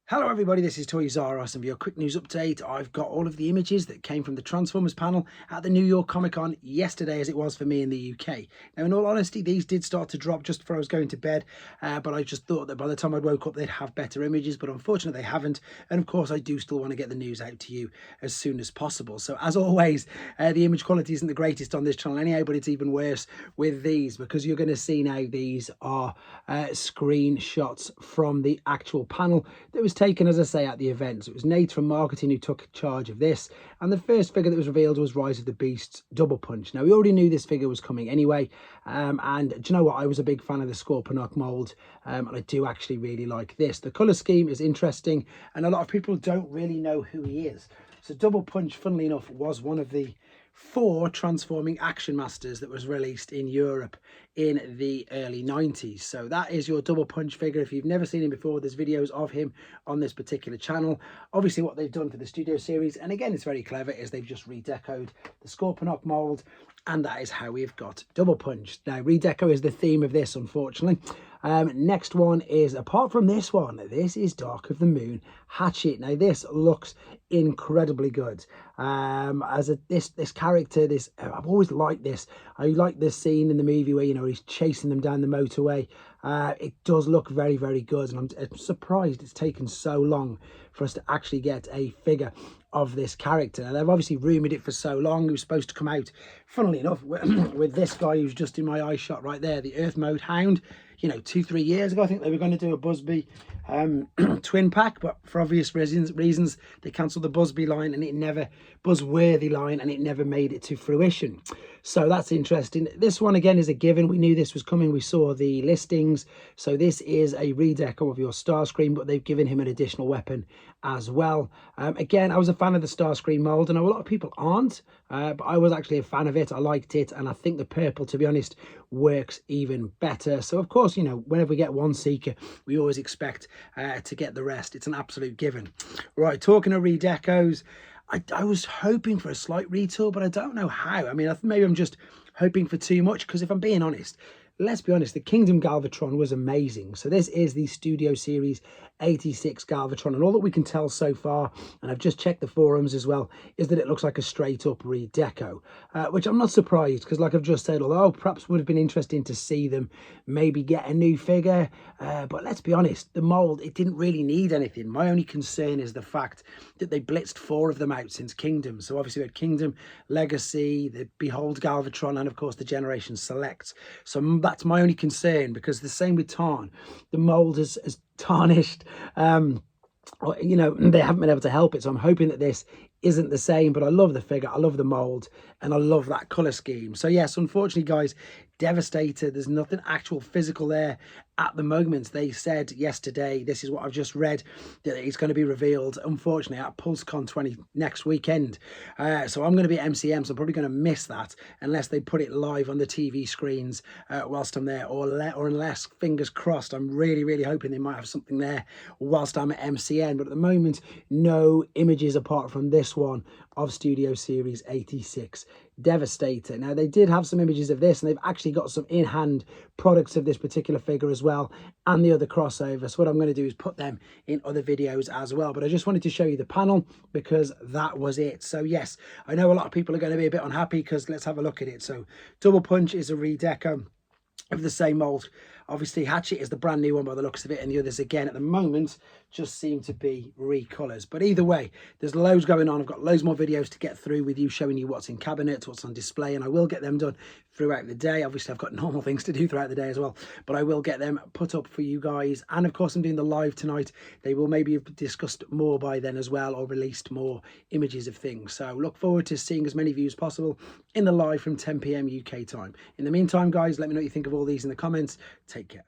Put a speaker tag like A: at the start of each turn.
A: Hello everybody, this is Toy Zaros, and for your quick news update, I've got all of the images that came from the Transformers panel at the New York Comic Con yesterday, as it was for me in the UK. Now, in all honesty, these did start to drop just before I was going to bed, but I just thought that by the time I woke up they'd have better images, but unfortunately they haven't, and of course I do still want to get the news out to you as soon as possible. So as always, the image quality isn't the greatest on this channel anyway, but it's even worse with these, because you're going to see now these are screenshots from the actual panel that was taken, as I say, at the event. So it was Nate from marketing who took charge of this, and the first figure that was revealed was Rise of the Beasts Double Punch. Now, we already knew this figure was coming anyway, and do you know what, I was a big fan of the Scorponok mold, and I do actually really like this. The colour scheme is interesting, and a lot of people don't really know who he is. So Double Punch, funnily enough, was one of the 4 transforming Action Masters that was released in Europe in the early 90s. So that is your Double Punch figure. If you've never seen him before, there's videos of him on this particular channel. Obviously, what they've done for the studio series, and again it's very clever, is they've just redecoed the Scorponok mold, and that is how we've got Double Punch. Now, redeco is the theme of this, unfortunately. Next one is, apart from this one, this is Dark of the Moon Hatchet. Now, this looks incredibly good. This character, I've always liked this. I like this scene in the movie where, you know, he's chasing them down the motorway. It does look very, very good, and I'm surprised it's taken so long for us to actually get a figure of this character. Now, they've obviously rumoured it for so long. It was supposed to come out, funnily enough, with this guy who's just in my eye shot right there, the Earth Mode Hound. You know, 2-3 years ago, I think they were going to do a Busby twin pack, but for obvious reasons they cancelled the Busby line, and it never, Buzzworthy line, and it never made it to fruition. So that's interesting. This one again is a given. We knew this was coming. We saw the listings. So this is a redeco of your Starscream, but they've given him an additional weapon as well. Again, I was a fan of the Starscream mold. I know a lot of people aren't, but I was actually a fan of it. I liked it, and I think the purple, to be honest, works even better. So of course, you know, whenever we get one Seeker, we always expect to get the rest. It's an absolute given. Right, talking of redecos, I was hoping for a slight retool, but I don't know how. I mean, maybe I'm just hoping for too much, because if I'm being honest, let's be honest, the Kingdom Galvatron was amazing. So this is the Studio Series 86 Galvatron, and all that we can tell so far, and I've just checked the forums as well, is that it looks like a straight up redeco, which I'm not surprised, because like I've just said, although perhaps would have been interesting to see them maybe get a new figure, but let's be honest, the mold, it didn't really need anything. My only concern is the fact that they blitzed 4 of them out since Kingdom. So obviously we had Kingdom, Legacy, the Behold Galvatron, and of course the Generation Select. So that's my only concern, because the same with Tarn, the mold has tarnished. You know, they haven't been able to help it, so I'm hoping that this isn't the same. But I love the figure, I love the mold, and I love that color scheme. So yes, unfortunately guys, devastated, there's nothing actual physical there at the moment. They said yesterday, this is what I've just read, that it's going to be revealed, unfortunately, at PulseCon 20 next weekend. So I'm going to be at MCM, so I'm probably going to miss that unless they put it live on the TV screens whilst I'm there, or unless, fingers crossed, I'm really hoping they might have something there whilst I'm at MCN. But at the moment, no images apart from this one of Studio Series 86 Devastator. Now, they did have some images of this, and they've actually got some in-hand products of this particular figure as well, and the other crossover. So what I'm going to do is put them in other videos as well, but I just wanted to show you the panel because that was it. So yes, I know a lot of people are going to be a bit unhappy, because let's have a look at it. So Double Punch is a redeco of the same mold. Obviously Hatchet is the brand new one by the looks of it, and the others again at the moment just seem to be recolors. But either way, there's loads going on. I've got loads more videos to get through with you, showing you what's in cabinets, what's on display, and I will get them done throughout the day. Obviously I've got normal things to do throughout the day as well, but I will get them put up for you guys. And of course I'm doing the live tonight. They will maybe have discussed more by then as well, or released more images of things. So look forward to seeing as many views possible in the live from 10 PM UK time. In the meantime guys, let me know what you think of all these in the comments. Take care.